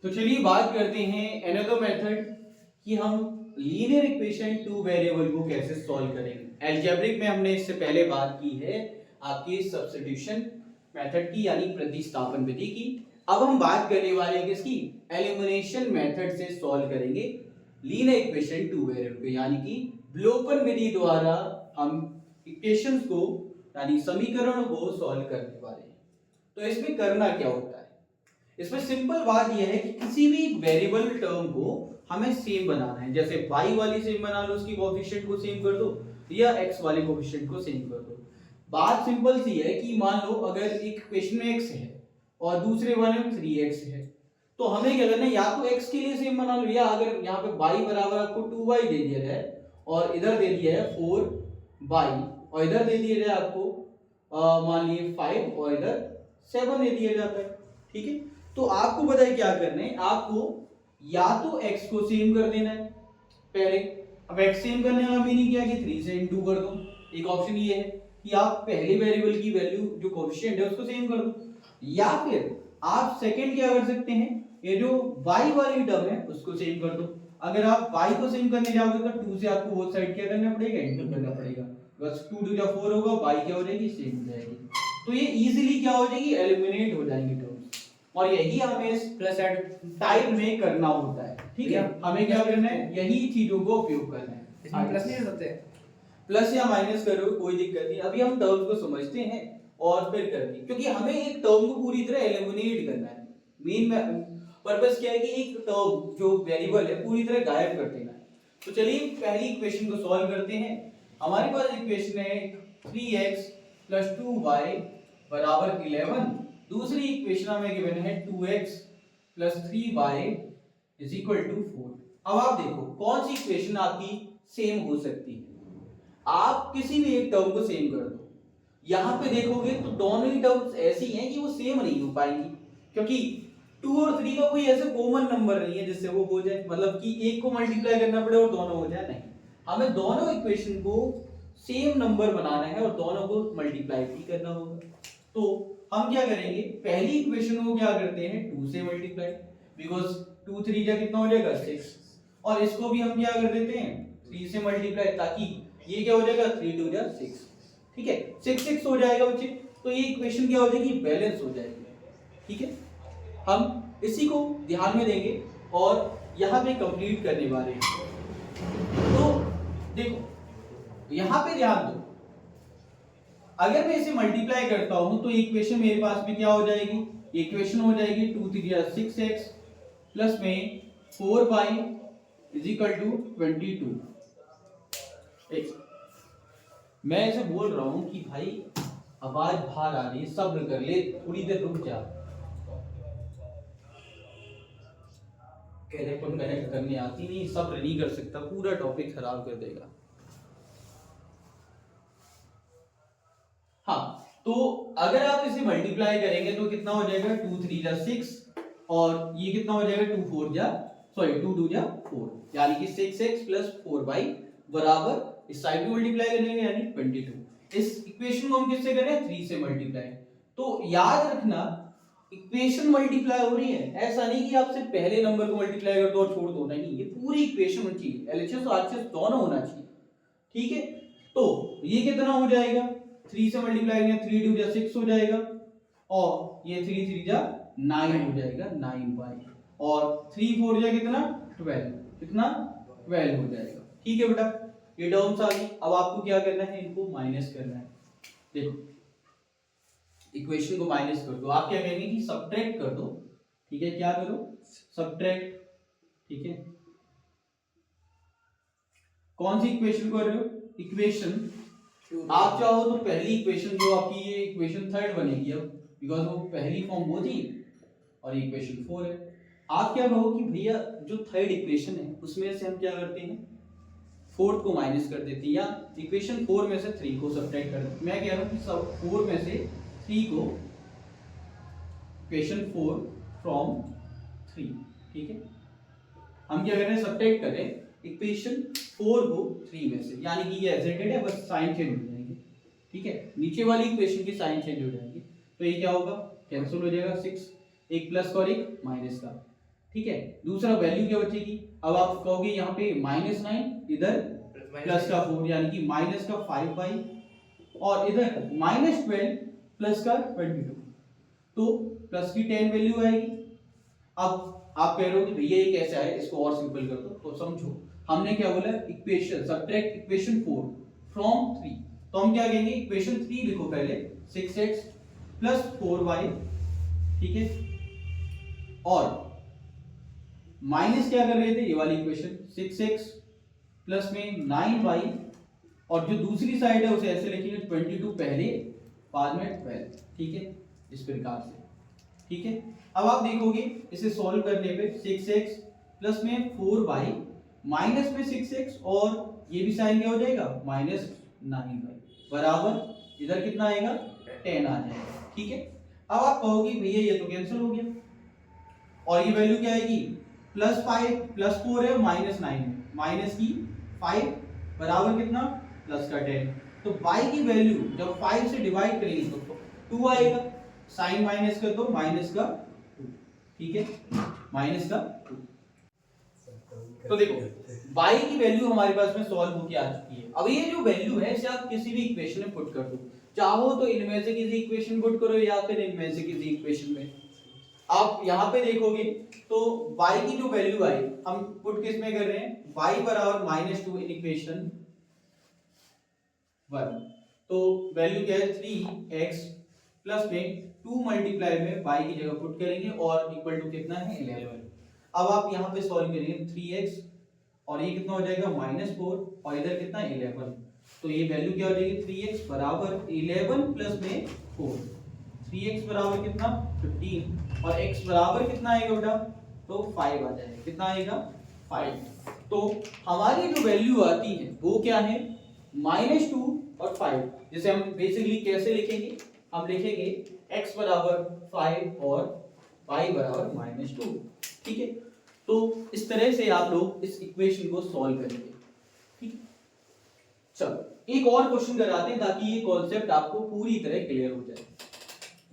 तो चलिए बात करते हैं अनदर मेथड कि हम लीनियर इक्वेशन टू वेरिएबल को कैसे सॉल्व करेंगे। अलजेब्रिक में हमने इससे पहले बात की है आपकी सब्स्टिट्यूशन मेथड की, यानी प्रतिस्थापन विधि की। अब हम बात करने वाले हैं किसकी, एलिमिनेशन मेथड से सॉल्व करेंगे लीनियर इक्वेशन टू वेरिएबल, यानी कि विलोपन विधि द्वारा हम इक्वेशंस को यानी समीकरणों को सॉल्व करने वाले हैं। तो इसमें करना क्या होता है, इसमें सिंपल बात यह है कि किसी भी वेरिएबल टर्म को हमें सेम बनाना है। जैसे y वाली सेम बना लो, उसकी कोएफिशिएंट को सेम कर दो, या x वाले कोएफिशिएंट को सेम कर दो। बात सिंपल सी है कि मान लो अगर एक इक्वेशन में x है और दूसरे वाले में 3x है, तो हमें क्या करना है, या तो x के लिए सेम बना लो, या अगर यहाँ पे y बराबर आपको 2y दे दिया है और इधर दे दिया है 4y और इधर दे दिया जाए आपको मान लीजिए 5 और इधर 7 दे दिया जाता है, ठीक है। तो आपको पता है क्या करना है, आपको या तो x को सेम कर देना है पहले। अब x सेम करने का मीनिंग क्या है कि 3 से इंटू कर दो। एक ऑप्शन ये है कि आप पहले वेरिएबल की वैल्यू जो कोएफिशिएंट है उसको सेम कर दो, या फिर आप सेकंड क्या कर सकते हैं, ये जो y वाली टर्म है उसको सेम कर दो। अगर आप y को सेम करने जाओगे तो 2 से आपको बोथ साइड क्या करना पड़ेगा, इंटू करना पड़ेगा। बस 2 2 4 होगा, y क्या हो जाएगी, सेम हो जाएगी। तो ये इजीली क्या हो जाएगी, एलिमिनेट हो जाएंगे टर्म्स। और यही हमें इस प्लस एड टाइप में करना होता है, ठीक है। हमें क्या करना है, यही चीजों को उपयोग करना है। इसमें प्लस नहीं कर सकते, प्लस या माइनस करो कोई दिक्कत नहीं, अभी हम टर्म्स को समझते हैं और फिर करते हैं, क्योंकि हमें एक टर्म को पूरी तरह एलिमिनेट करना है। मेन पर्पस क्या है कि एक टर्म जो वेरिएबल है पूरी तरह गायब कर देना है। तो चलिए पहली इक्वेशन को सॉल्व करते हैं। हमारे पास इक्वेशन है 3x + 2y = 11। दूसरी इक्वेशन हमें गिवन है 2x + 3y = 4। अब आप देखो कौन सी इक्वेशन आपकी सेम हो सकती है। आप किसी भी एक टर्म को सेम कर दो, यहां पे देखोगे तो दोनों ही टर्म्स ऐसी हैं कि वो सेम नहीं हो पाएंगी, क्योंकि 2 और 3 का कोई ऐसा कॉमन नंबर नहीं है जिससे वो हो जाए, मतलब कि एक को मल्टीप्लाई करना पड़े और दोनों हो जाए, नहीं। हमें दोनों इक्वेशन को सेम नंबर बनाना है और दोनों को मल्टीप्लाई भी करना होगा। तो हम क्या करेंगे, पहली इक्वेशन को क्या करते हैं 2 से मल्टीप्लाई, बिकॉज 2 3 जा कितना हो जाएगा 6, और इसको भी हम क्या कर देते हैं 3 से मल्टीप्लाई, ताकि ये क्या हो जाएगा 3 2 जा 6, ठीक है। 6 6 हो जाएगा बच्चे, तो ये इक्वेशन क्या हो जाएगी, बैलेंस हो जाएगी, ठीक है। हम इसी को ध्यान में देंगे और यहाँ पे कंप्लीट करने वाले हैं। तो देखो यहाँ पे ध्यान दो, अगर मैं इसे मल्टीप्लाई करता हूं तो इक्वेशन मेरे पास में क्या हो जाएगी, इक्वेशन हो जाएगी 2 3 जा 6x प्लस में 4y = 22। मैं इसे बोल रहा हूं कि भाई आवाज बाहर आ रही है, सब्र कर ले, थोड़ी देर रुक जा। कहने को कनेक्ट करने आती नहीं, सब्र नहीं कर सकता, पूरा टॉपिक खराब कर देगा। हाँ, तो अगर आप इसे मल्टीप्लाई करेंगे तो कितना हो जाएगा 2 3 जा 6, और ये कितना हो जाएगा 2 2 जा 4, यानी कि 6x + 4y बराबर इस साइड में मल्टीप्लाई करेंगे यानी 22। इस इक्वेशन को हम किससे करें, 3 से मल्टीप्लाई। तो याद रखना इक्वेशन मल्टीप्लाई हो रही है, ऐसा नहीं कि आप सिर्फ पहले नंबर को मल्टीप्लाई कर दो और छोड़ दो, नहीं, ये पूरी इक्वेशन होनी चाहिए, एलएचएस और आरएचएस दोनों होना चाहिए, ठीक है। तो ये कितना हो जाएगा, 3 से मल्टीप्लाई करेंगे 3 2 जा 6 हो जाएगा, और ये 3 3 जा 9 हो जाएगा 9y, और 3 4 जा कितना 12, कितना 12 हो जाएगा, ठीक है बेटा। ये टर्म्स आ गई। अब आपको क्या करना है, इनको माइनस करना है। देखो इक्वेशन को माइनस कर दो, आप क्या कहेंगे कि सब्ट्रैक्ट कर दो, ठीक है। क्या करो, सब्ट्रैक्ट, ठीक है। कौन सी इक्वेशन कर रहे हो, इक्वेशन आप चाहो तो पहली इक्वेशन जो आपकी ये इक्वेशन थर्ड बनेगी अब, बिकॉज वो पहली फॉर्म वो थी और इक्वेशन 4 है। आप क्या कहो कि भैया जो थर्ड इक्वेशन है उसमें से हम क्या करते हैं, फोर्थ को माइनस कर देते हैं, या इक्वेशन 4 में से 3 को सब्ट्रैक्ट कर देते हैं। मैं कह रहा हूं कि सब 4 में से 3 को, इक्वेशन 4 फ्रॉम 3, ठीक है। हम क्या करें, सब्ट्रैक्ट करें इक्वेशन 4 को 3 में से, यानी कि ये एजेंटेड है, बस साइन चेंज हो जाएंगे, ठीक है। नीचे वाली इक्वेशन की साइन चेंज हो जाएंगे, तो ये क्या होगा, कैंसिल हो जाएगा 6, एक प्लस और एक माइनस का, ठीक है। दूसरा वैल्यू क्या बचेगी, अब आप कहोगे यहाँ पे -9, इधर प्लस का 4 यानी कि माइनस का 5y, और इधर -12 प्लस का 22, तो प्लस की 10 वैल्यू आएगी। अब आप कह रहे हो कि भैया ये कैसे आए, इसको और सिंपल कर दो, तो समझो हमने क्या बोला, इक्वेशन सब्ट्रैक्ट इक्वेशन 4 फ्रॉम 3, तो हम क्या कहेंगे, इक्वेशन 3 लिखो पहले 6x प्लस 4y, ठीक है, और माइनस क्या कर रहे थे, ये वाली इक्वेशन 6x प्लस में 9y, और जो दूसरी साइड है उसे ऐसे लिखेंगे 22 पहले बाद में 12, ठीक है, इस प्रकार से, ठीक है। अब आप देखोगे इसे सॉल्व करने पे 6x प्लस में 4y माइनस में 6x, और ये भी साइन क्या हो जाएगा -9y बराबर इधर कितना आएगा 10 आ जाएगा, ठीक है। अब आप कहोगे भैया ये तो कैंसिल हो गया, और ये वैल्यू क्या आएगी, +5 +4 है -9 है, माइनस की 5 बराबर कितना +10, तो y की वैल्यू जब 5 से डिवाइड करेंगे तो 2 आएगा, साइन माइनस कर दो -2, ठीक है, -2। तो देखो y की वैल्यू हमारे पास में सॉल्व होके आ चुकी है। अब ये जो वैल्यू है इसे आप किसी भी इक्वेशन में पुट कर दो, चाहो तो इनमें से किसी इक्वेशन पुट करो या फिर इनमें से किसी इक्वेशन में। आप यहाँ पे देखोगे तो y की जो वैल्यू आई हम पुट किस में कर रहे हैं, y बराबर -2 इन इक्वेशन 1, तो वैल्यू क्या है 3x प्लस में 2 मल्टीप्लाई में y की जगह पुट करेंगे और इक्वल टू कितना है 11। अब आप यहाँ पे सॉल्व करेंगे 3x और ये कितना हो जाएगा -4 और इधर कितना 11, तो ये वैल्यू क्या हो जाएगी 3x बराबर 11 प्लस में 4, 3x बराबर कितना 15 और x बराबर कितना आएगा बेटा, तो 5 आ जाएगा, कितना आएगा 5। तो हमारी जो वैल्यू आती है वो क्या है -2 और 5, जिसे हम बेसिकली कैसे लिखेंगे, हम लिखेंगे x बराबर 5 और y बराबर -2, ठीक है। तो इस तरह से आप लोग इस इक्वेशन को सॉल्व करेंगे, ठीक है। चलो एक और क्वेश्चन कराते हैं ताकि ये कॉन्सेप्ट आपको पूरी तरह क्लियर हो जाए।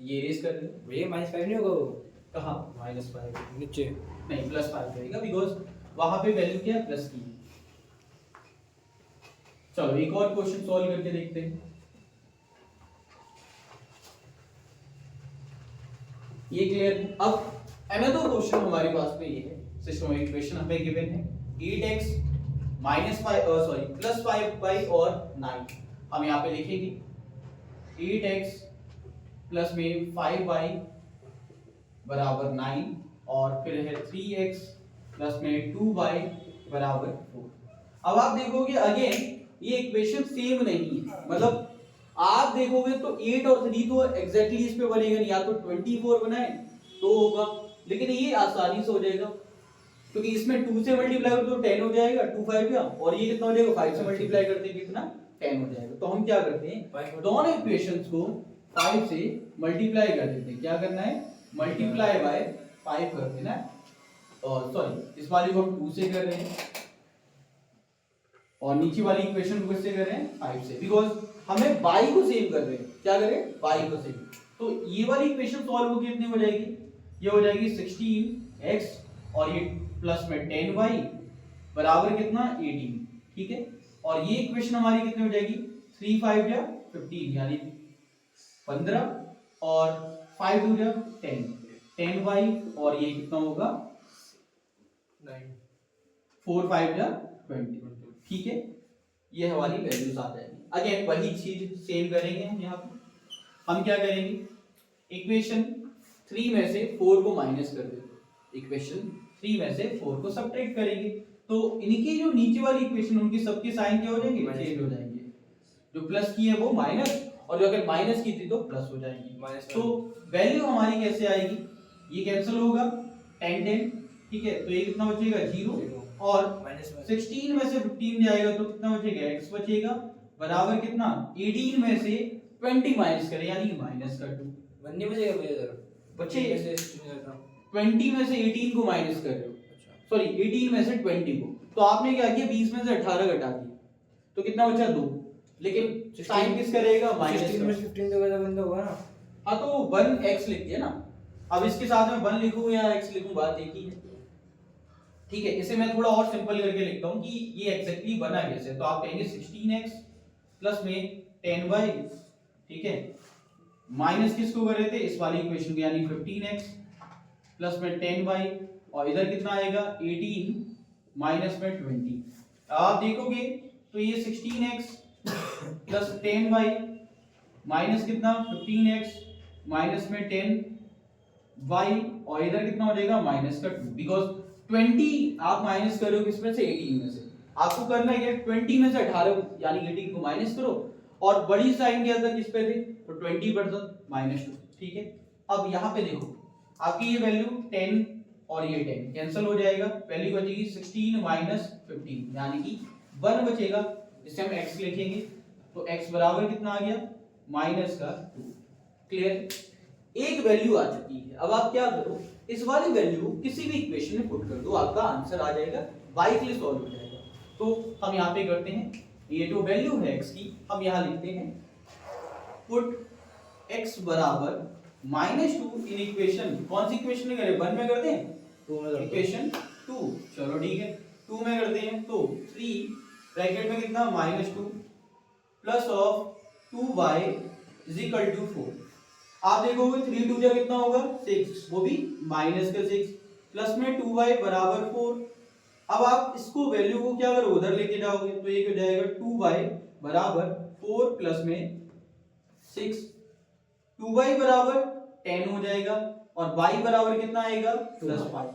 ये रेस कर लें भैया -5 नहीं होगा वो, कहाँ -5 नीचे नहीं +5 रहेगा, बिकॉज वहां पे वैल्यू क्या है प्लस की। चलो एक और क्वेश्चन सॉल्व करके देखते हैं। ये क्लियर। अब अनदर क्वेश्चन हमारे पास में ये है, सिस्टम इक्वेशन हमें गिवन है 8x +5y और 9, हम यहाँ पे लिखेंगे 8x प्लस में 5y बराबर 9 और फिर है 3x प्लस में 2y बराबर 4। अब आप देखोगे अगेन ये इक्वेशन सेम नहीं है, मतलब आप देखोगे तो 8 और 3 तो एग्जैक्टली इस पे बनेगा नहीं, या तो 24 बनाए तो होगा, लेकिन ये आसानी से हो जाएगा क्योंकि इसमें 2 से मल्टीप्लाई करो तो 10 हो जाएगा 2 5 का, और ये कितना हो जाएगा 5 से मल्टीप्लाई करते हैं कितना 10 हो जाएगा। तो हम क्या करते हैं दोनों इक्वेशंस को 5 से मल्टीप्लाई कर देते हैं, क्या करना है मल्टीप्लाई बाय 5 कर देना, और सॉरी इस वाली को हम 2 से कर रहे हैं और नीचे वाली इक्वेशन को किससे कर रहे हैं 5 से, बिकॉज हमें y को सेव कर रहे हैं, क्या करें y को सेव। तो ये वाली इक्वेशन सॉल्व होगी कितनी हो जाएगी, ये हो जाएगी 16x और ये प्लस में 10y बराबर कितना 18, ठीक है। और ये इक्वेशन हमारी कितनी हो जाएगी 3 5 या 15 यानी 15 और 5 2 या 10 10y और ये कितना होगा 9 4 5 या 20, ठीक है। ये हमारी वैल्यूज आ जाएगी। अगेन वही चीज सेम करेंगे हम यहाँ पे, हम क्या करेंगे इक्वेशन 3 में से 4 को माइनस कर देते, इक्वेशन 3 में से 4 को सब्ट्रैक्ट करेंगे, तो इनकी जो नीचे वाली इक्वेशन उनकी सबके साइन क्या हो जाएंगे चेंज हो जाएंगे, जो प्लस की है वो माइनस और जो अगर माइनस की थी तो प्लस हो जाएगी। तो वैल्यू हमारी कैसे आएगी, ये कैंसिल होगा 10 10, ठीक है, तो ये कितना बचेगा 0 और 16 में से 15 जाएगा तो कितना बचेगा x बचेगा बराबर कितना 18 में से 20 माइनस करें यानी माइनस का 2 बनने बचेगा भैया इधर बच्चे से 20 में से 18 को माइनस कर रहे हो, सॉरी 18 में से 20 को, तो आपने क्या किया 20 में से 18 घटा दिया तो कितना बचा 2, लेकिन साइन किस करेगा माइनस 16 में 15 तो बंदा होगा ना, हाँ तो 1x लिख दिया ना, अब इसके साथ में 1 लिखूं या x लिखूं बात एक ही है, ठीक है, इसे मैं थोड़ा और सिंपल करके लिखता हूं कि ये एग्जैक्टली बना कैसे। तो आप कहेंगे 16x प्लस में 10y, ठीक है, माइनस किसको कर रहे थे, इस वाली इक्वेशन को, यानी 15x प्लस में 10y, और इधर कितना आएगा 18 माइनस में 20। आप देखोगे तो ये 16x प्लस 10y माइनस कितना 15x माइनस में 10y, और इधर कितना हो जाएगा माइनस का 2, बिकॉज 20 आप माइनस कर रहे हो किसमें से, 18 में से। आपको करना है 20 में से 18 यानी 18 को माइनस करो, और बड़ी साइन क्या था किस पे थे, तो 20% माइनस 2, ठीक है। अब यहाँ पे देखो आपकी ये वैल्यू 10 और ये 10 कैंसिल हो जाएगा, वैल्यू बचेगी 16 माइनस 15 यानी कि 1 बचेगा, जिसे हम x लिखेंगे। तो x बराबर कितना आ गया, माइनस का 2। क्लियर, एक वैल्यू आ चुकी है। अब आप क्या करो, इस वाली वैल्यू किसी भी इक्वेशन में पुट कर दो, आपका आंसर आ जाएगा, बाइकली सॉल्व हो जाएगा। तो हम यहाँ पे करते हैं, ये जो वैल्यू है x की, हम यहाँ लिखते हैं पुट x बराबर -2 इन इक्वेशन, कौन सी इक्वेशन में करें, 1 में करते हैं, 2 में इक्वेशन 2, चलो ठीक है 2 में करते हैं। तो 3 ब्रैकेट में कितना -2 plus of 2y is equal to 4। आप देखोगे 3 2 जा कितना होगा 6, वो भी माइनस का 6 प्लस में 2y बराबर 4। अब आप इसको वैल्यू को क्या करो, उधर लेके जाओगे, तो ये हो जाएगा 2y बराबर 4 प्लस में 6, 2y बराबर 10 हो जाएगा, और y बराबर कितना आएगा +5,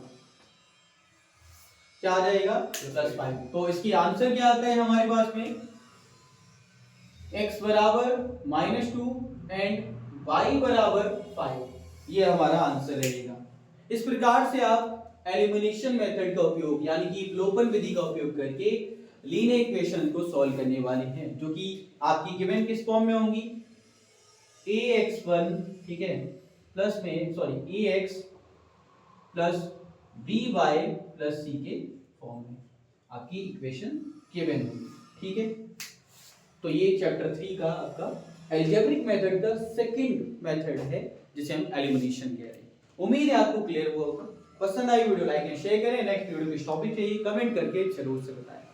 क्या आ जाएगा +5। तो इसकी आंसर क्या आता है हमारे पास में, x बराबर -2 एंड y बराबर 5, ये हमारा आंसर रहेगा। इस प्रकार से आप एलिमिनेशन मेथड का उपयोग यानी कि विलोपन विधि का उपयोग करके लीनियर इक्वेशन को सॉल्व करने वाले हैं, जो कि आपकी गिवन किस फॉर्म में होंगी, ax1, ठीक है, प्लस में ax plus by plus c के फॉर्म में आपकी इक्वेशन गिवन होगी, ठीक है। तो ये चैप्टर 3 का आपका एल्जेब्रिक मेथड का सेकंड मेथड है, जिसे हम एलिमिनेशन कह रहे हैं। उम्मीद है आपको क्लियर हुआ होगा। पसंद आई वीडियो लाइक एंड शेयर करें। नेक्स्ट वीडियो किस टॉपिक चाहिए कमेंट करके जरूर से बताएं।